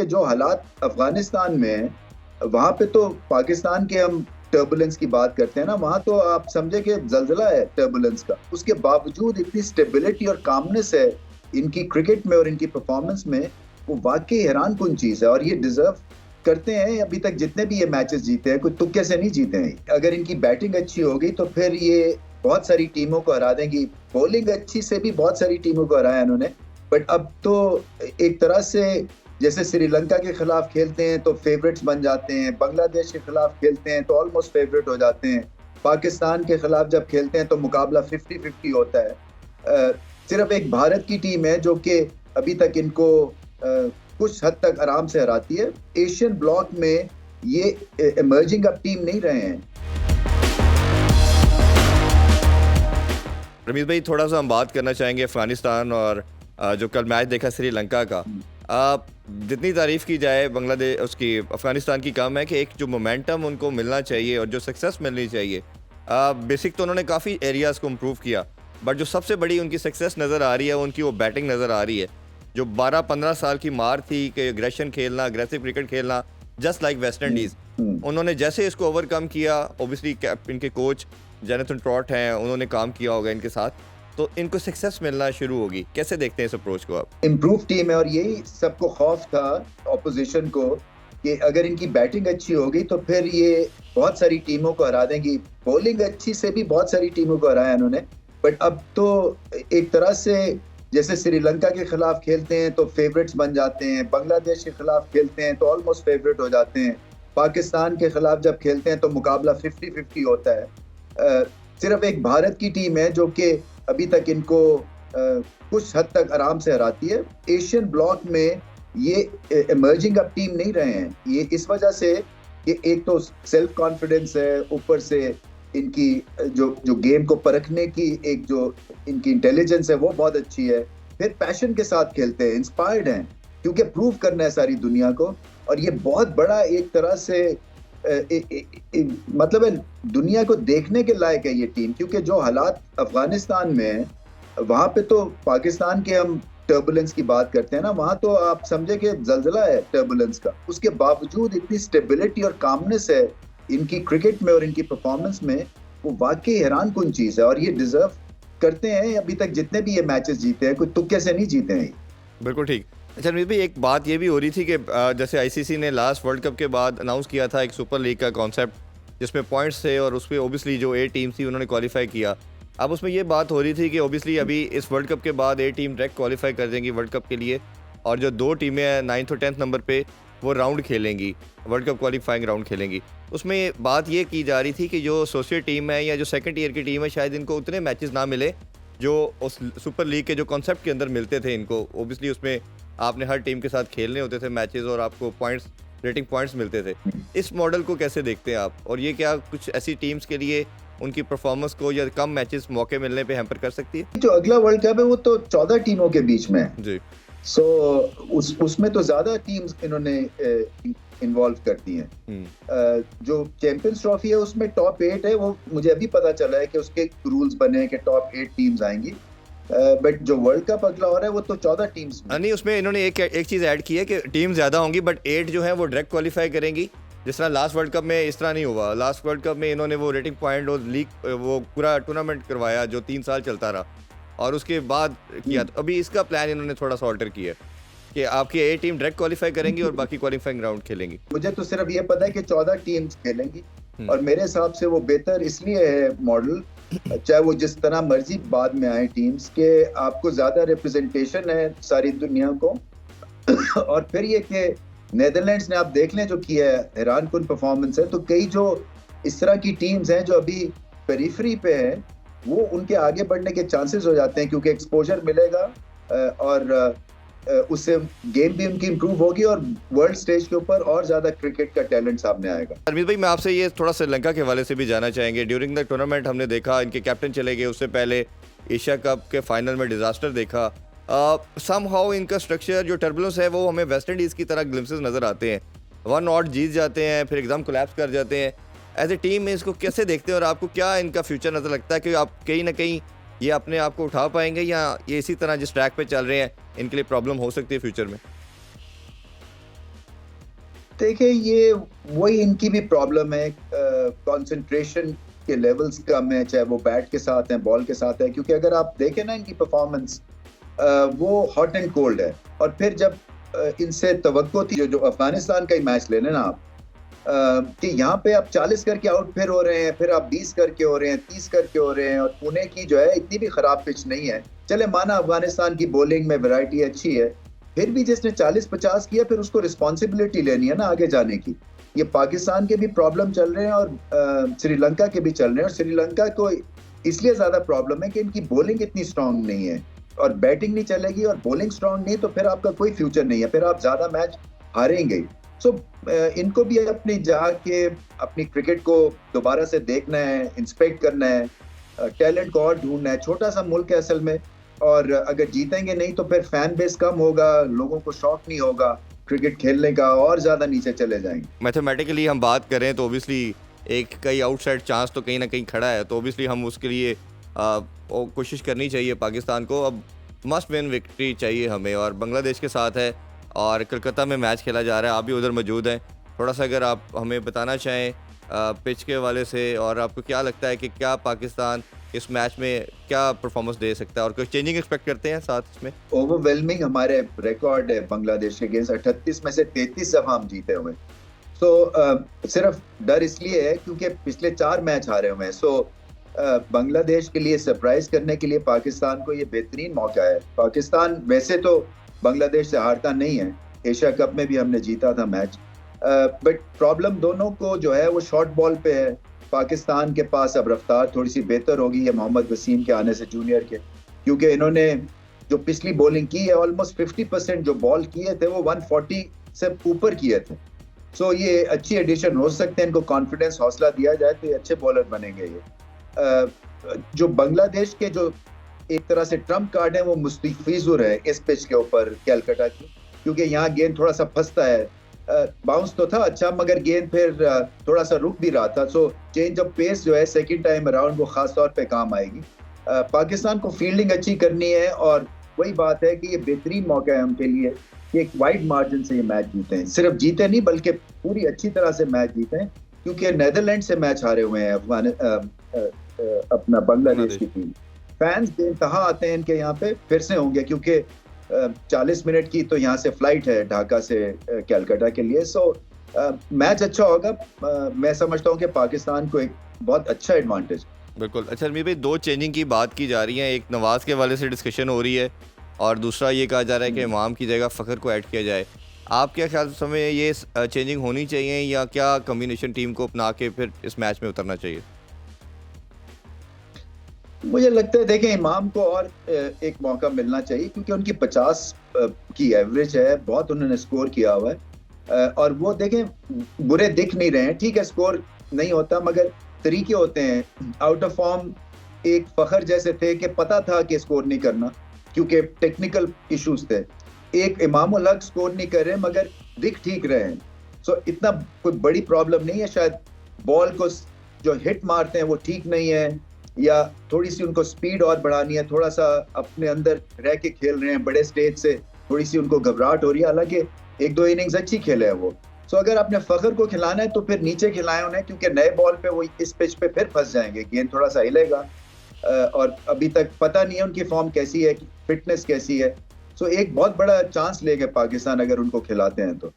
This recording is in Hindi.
जो हालात अफगानिस्तान में है, वहां पे तो पाकिस्तान के हम टर्बुलेंस की बात करते हैं ना, वहां तो आप समझे कि जलजला है टर्बुलेंस का। उसके बावजूद इतनी स्टेबिलिटी और कामनेस है इनकी क्रिकेट में और इनकी परफॉर्मेंस में, वो वाकई हैरान कुन चीज है। और ये डिजर्व करते हैं। अभी तक जितने भी ये मैचेस जीते हैं, कोई तुक्के से नहीं जीते हैं। अगर इनकी बैटिंग अच्छी होगी तो फिर ये बहुत सारी टीमों को हरा देंगी। बॉलिंग अच्छी से भी बहुत सारी टीमों को हराया इन्होंने। बट अब तो एक तरह से जैसे श्रीलंका के खिलाफ खेलते हैं तो फेवरेट्स बन जाते हैं, बांग्लादेश के खिलाफ खेलते हैं तो ऑलमोस्ट फेवरेट हो जाते हैं, पाकिस्तान के खिलाफ जब खेलते हैं तो मुकाबला 50-50 होता है। सिर्फ एक भारत की टीम है जो कि अभी तक इनको कुछ हद तक आराम से हराती है। एशियन ब्लॉक में ये इमर्जिंग अब टीम नहीं रहे हैं। रमीज भाई, थोड़ा सा हम बात करना चाहेंगे अफगानिस्तान और जो कल मैच देखा श्रीलंका का। जितनी तारीफ़ की जाए बांग्लादेश उसकी अफगानिस्तान की कम है कि एक जो मोमेंटम उनको मिलना चाहिए और जो सक्सेस मिलनी चाहिए। बेसिक तो उन्होंने काफ़ी एरियाज़ को इम्प्रूव किया, बट जो सबसे बड़ी उनकी सक्सेस नज़र आ रही है उनकी वो बैटिंग नज़र आ रही है। जो 12-15 साल की मार थी कि एग्रेशन खेलना, अग्रेसिव क्रिकेट खेलना, जस्ट लाइक वेस्ट इंडीज़, उन्होंने जैसे इसको ओवरकम किया। ओबियसली इनके कोच जेनथन ट्रॉट हैं, उन्होंने काम किया होगा इनके साथ, तो इनको सक्सेस मिलना शुरू होगी। कैसे देखते हैं इस अप्रोच को आप? इम्प्रूव टीम है और यही सबको खौफ था ऑपोजिशन को कि अगर इनकी बैटिंग अच्छी होगी तो फिर ये बहुत सारी टीमों को हरा देंगी। बॉलिंग अच्छी से भी बहुत सारी टीमों को हराया इन्होंने। बट अब तो एक तरह से जैसे श्रीलंका के खिलाफ खेलते हैं तो फेवरेट्स बन जाते हैं, बांग्लादेश के खिलाफ खेलते हैं तो ऑलमोस्ट फेवरेट हो जाते हैं, पाकिस्तान के खिलाफ जब खेलते हैं तो मुकाबला 50-50 होता है। सिर्फ एक भारत की टीम है जो कि अभी तक इनको कुछ हद तक आराम से हराती है। एशियन ब्लॉक में ये इमर्जिंग अब टीम नहीं रहे हैं। ये इस वजह से कि एक तो सेल्फ कॉन्फिडेंस है, ऊपर से इनकी जो गेम को परखने की एक जो इनकी इंटेलिजेंस है वो बहुत अच्छी है। फिर पैशन के साथ खेलते हैं, इंस्पायर्ड हैं, क्योंकि प्रूव करना है सारी दुनिया को। और ये बहुत बड़ा एक तरह से मतलब है, दुनिया को देखने के लायक है ये टीम। क्योंकि जो हालात अफगानिस्तान में है, वहां पे तो पाकिस्तान के हम टर्बुलेंस की बात करते हैं ना, वहां तो आप समझे कि जलजला है टर्बुलेंस का। उसके बावजूद इतनी स्टेबिलिटी और कामनेस है इनकी क्रिकेट में और इनकी परफॉर्मेंस में, वो वाकई हैरान कुन चीज है। और ये डिजर्व करते हैं। अभी तक जितने भी ये मैचेस जीते हैं, कोई तुक्के से नहीं जीते हैं। बिल्कुल ठीक। अच्छा रमीज भाई, एक बात ये भी हो रही थी कि जैसे आईसीसी ने लास्ट वर्ल्ड कप के बाद अनाउंस किया था एक सुपर लीग का कॉन्सेप्ट, जिसमें पॉइंट्स थे और उसमें ओबियसली जो ए टीम थी उन्होंने क्वालिफाई किया। अब उसमें ये बात हो रही थी कि ओबियसली अभी इस वर्ल्ड कप के बाद ए टीम डायरेक्ट क्वालिफाई कर देंगी वर्ल्ड कप के लिए, और जो दो टीमें हैं 9th और 10th नंबर पे वो राउंड खेलेंगी, वर्ल्ड कप क्वालिफाइंग राउंड खेलेंगी। उसमें बात ये की जा रही थी कि जो एसोसिएट टीम है या जो सेकंड ईयर की टीम है, शायद इनको उतने मैचेस ना मिले जो उस सुपर लीग के जो कॉन्सेप्ट के अंदर मिलते थे इनको। ओबियसली उसमें आपने हर टीम के साथ खेलने होते थे मैचेस और आपको पॉइंट्स, रेटिंग पॉइंट्स मिलते थे। इस मॉडल को कैसे देखते हैं आप, और ये क्या कुछ ऐसी टीम्स के लिए उनकी परफॉर्मेंस को या कम मैचेस मौके मिलने पे हैम्पर कर सकती है? जो अगला वर्ल्ड कप है वो तो 14 टीमों के बीच में है जी। सो उसमें तो ज्यादा टीम्स इन्होंने इन्वॉल्व करती हैं। जो चैंपियंस ट्रॉफी है उसमें टॉप 8 है, वो मुझे अभी पता चला है कि उसके रूल्स बने हैं कि टॉप 8 टीम्स आएंगी। बट जो वर्ल्ड कप अगला हो रहा है वो तो 14 टीम्स में। नहीं, उसमें इन्होंने एक चीज़ ऐड की है कि टीम ज़्यादा होंगी बट 8 जो है वो डायरेक्ट क्वालिफाई करेंगी। जिस तरह लास्ट वर्ल्ड कप में इस तरह नहीं हुआ। लास्ट वर्ल्ड कप में इन्होंने वो रेटिंग पॉइंट और लीग वो पूरा टूर्नामेंट करवाया जो 3 साल चलता रहा और उसके बाद किया। तो अभी इसका प्लान इन्होंने थोड़ा सा ऑल्टर किया है कि आपकी ए टीम डायरेक्ट क्वालिफाई करेंगी और बाकी क्वालिफाइंग राउंड खेलेंगी। मुझे तो सिर्फ ये पता है कि 14 टीम्स खेलेंगी और मेरे हिसाब से वो बेहतर इसलिए है मॉडल, चाहे वो जिस तरह मर्जी बाद में आए टीम्स, के आपको ज्यादा रिप्रेजेंटेशन है सारी दुनिया को। और फिर ये कि नेदरलैंड्स ने आप देख लें जो किया है, हैरान कुन परफॉर्मेंस है। तो कई जो इस तरह की टीम्स हैं जो अभी पेरिफेरी पे हैं, वो उनके आगे बढ़ने के चांसेस हो जाते हैं क्योंकि एक्सपोजर मिलेगा और उससे गेम भी उनकी इंप्रूव होगी और वर्ल्ड स्टेज के ऊपर और ज्यादा क्रिकेट का टैलेंट सामने आएगा। अरमीत भाई, मैं आपसे ये थोड़ा श्रीलंका के हवाले से भी जानना चाहेंगे। ड्यूरिंग द टूर्नामेंट हमने देखा इनके कैप्टन चले गए, उससे पहले एशिया कप के फाइनल में डिजास्टर देखा। समहाउ इनका स्ट्रक्चर जो टर्बुलेंस है वो हमें वेस्ट इंडीज़ की तरह ग्लिम्सेस नज़र आते हैं। 1 ऑट जीत जाते हैं फिर एकदम कोलैप्स कर जाते हैं। एज ए टीम में इसको कैसे देखते हैं और आपको क्या इनका फ्यूचर नज़र लगता है कि आप कहीं ना कहीं ये अपने आप को उठा पाएंगे या ये इसी तरह जिस ट्रैक पे चल रहे हैं इनके लिए प्रॉब्लम हो सकती है फ्यूचर में? देखिए ये वही इनकी भी प्रॉब्लम है, कंसंट्रेशन के लेवल्स कम है, चाहे वो बैट के साथ है बॉल के साथ है, क्योंकि अगर आप देखें ना इनकी परफॉर्मेंस वो हॉट एंड कोल्ड है। और फिर जब इनसे तवक्को थी जो अफगानिस्तान का ही मैच ले लेना आप, कि यहाँ पे आप 40 करके आउट फिर हो रहे हैं, फिर आप 20 करके हो रहे हैं, 30 करके हो रहे हैं, और पुणे की जो है इतनी भी खराब पिच नहीं है। चले माना अफगानिस्तान की बॉलिंग में वैरायटी अच्छी है, फिर भी जिसने 40-50 किया फिर उसको रिस्पॉन्सिबिलिटी लेनी है ना आगे जाने की। ये पाकिस्तान के भी प्रॉब्लम चल रहे हैं और श्रीलंका के भी चल रहे हैं, और श्रीलंका को इसलिए ज्यादा प्रॉब्लम है कि इनकी बॉलिंग इतनी स्ट्रांग नहीं है, और बैटिंग नहीं चलेगी और बॉलिंग स्ट्रांग नहीं, तो फिर आपका कोई फ्यूचर नहीं है, फिर आप ज्यादा मैच हारेंगे। सो इनको भी अपनी जाके अपनी क्रिकेट को दोबारा से देखना है, इंस्पेक्ट करना है, टैलेंट को और ढूंढना है। छोटा सा मुल्क है असल में, और अगर जीतेंगे नहीं तो फिर फैन बेस कम होगा, लोगों को शौक नहीं होगा क्रिकेट खेलने का, और ज्यादा नीचे चले जाएंगे। मैथमेटिकली हम बात करें तो ओबियसली एक कई आउटसाइड चांस तो कहीं ना कहीं खड़ा है, तो ओबियसली हम उसके लिए कोशिश करनी चाहिए पाकिस्तान को। अब मस्ट विन विक्ट्री चाहिए हमें, और बांग्लादेश के साथ है और कलकत्ता में मैच खेला जा रहा है, आप भी उधर मौजूद हैं। थोड़ा सा अगर आप हमें बताना चाहें पिच के हवाले से, और आपको क्या लगता है कि क्या पाकिस्तान इस मैच में क्या परफॉर्मेंस दे सकता है, और कोई चेंजिंग एक्सपेक्ट करते हैं साथ इसमें? ओवरवेलमिंग हमारे रिकॉर्ड है बांग्लादेश के अगेंस्ट, 38 में से 33 दफा हम जीते हुए। सिर्फ डर इसलिए है क्योंकि पिछले 4 मैच हारे हुए हैं। बांग्लादेश के लिए सरप्राइज करने के लिए पाकिस्तान को ये बेहतरीन मौका है। पाकिस्तान वैसे तो बांग्लादेश से हारता नहीं है, एशिया कप में भी हमने जीता था मैच, बट प्रॉब्लम दोनों को जो है वो शॉर्ट बॉल पे है। पाकिस्तान के पास अब रफ्तार थोड़ी सी बेहतर होगी है मोहम्मद वसीम के आने से, जूनियर के, क्योंकि इन्होंने जो पिछली बॉलिंग की है ऑलमोस्ट 50% जो बॉल किए थे वो 140 से ऊपर किए थे। ये अच्छी एडिशन हो सकते हैं, इनको कॉन्फिडेंस हौसला दिया जाए तो ये अच्छे बॉलर बनेंगे। ये जो बांग्लादेश के जो एक तरह से ट्रम्प कार्ड है वो मुस्तफिजुर है इस पिच के ऊपर कैलकाटा की, क्योंकि यहाँ गेंद थोड़ा सा फंसता है। बाउंस तो था अच्छा, मगर गेंद फिर थोड़ा सा रुक भी रहा था। चेंज ऑफ पेस जो है सेकंड टाइम अराउंड वो खास तौर पे काम आएगी। पाकिस्तान को फील्डिंग अच्छी करनी है, और वही बात है कि ये बेहतरीन मौका है उनके लिए कि एक वाइड मार्जिन से ये मैच जीते हैं। सिर्फ जीते नहीं बल्कि पूरी अच्छी तरह से मैच जीते हैं, क्योंकि नीदरलैंड से मैच हारे हुए हैं अपना बांग्लादेश की टीम। फैंस बेइंतहा आते हैं इनके यहाँ पे, फिर से होंगे क्योंकि 40 मिनट की तो यहाँ से फ्लाइट है ढाका से कैलकाटा के लिए। मैच अच्छा होगा। मैं समझता हूँ कि पाकिस्तान को एक बहुत अच्छा एडवांटेज। बिल्कुल। अच्छा रमीर भाई, 2 चेंजिंग की बात की जा रही है, एक नवाज के हवाले से डिस्कशन हो रही है, और दूसरा ये कहा जा रहा है कि इमाम की जगह फ़खर को ऐड किया जाए। आप क्या ख्याल समय ये चेंजिंग होनी चाहिए, या क्या कम्बिनेशन टीम को अपना के फिर इस मैच में उतरना चाहिए? मुझे लगता है देखें इमाम को और एक मौका मिलना चाहिए, क्योंकि उनकी 50 की एवरेज है, बहुत उन्होंने स्कोर किया हुआ है, और वो देखें बुरे दिख नहीं रहे हैं। ठीक है स्कोर नहीं होता मगर तरीके होते हैं। आउट ऑफ फॉर्म एक फखर जैसे थे कि पता था कि स्कोर नहीं करना क्योंकि टेक्निकल इश्यूज थे। एक इमाम उल हक स्कोर नहीं कर रहे मगर दिख ठीक रहे हैं। इतना कोई बड़ी प्रॉब्लम नहीं है। शायद बॉल को जो हिट मारते हैं वो ठीक नहीं है, या थोड़ी सी उनको स्पीड और बढ़ानी है, थोड़ा सा अपने अंदर रह के खेल रहे हैं, बड़े स्टेज से थोड़ी सी उनको घबराहट हो रही है। हालांकि 1-2 इनिंग्स अच्छी खेले हैं वो। अगर आपने फखर को खिलाना है तो फिर नीचे खिलाएं उन्हें, क्योंकि नए बॉल पे वो इस पिच पे फिर फंस जाएंगे, गेंद थोड़ा सा हिलेगा, और अभी तक पता नहीं है उनकी फॉर्म कैसी है, फिटनेस कैसी है। एक बहुत बड़ा चांस लेंगे पाकिस्तान अगर उनको खिलाते हैं तो।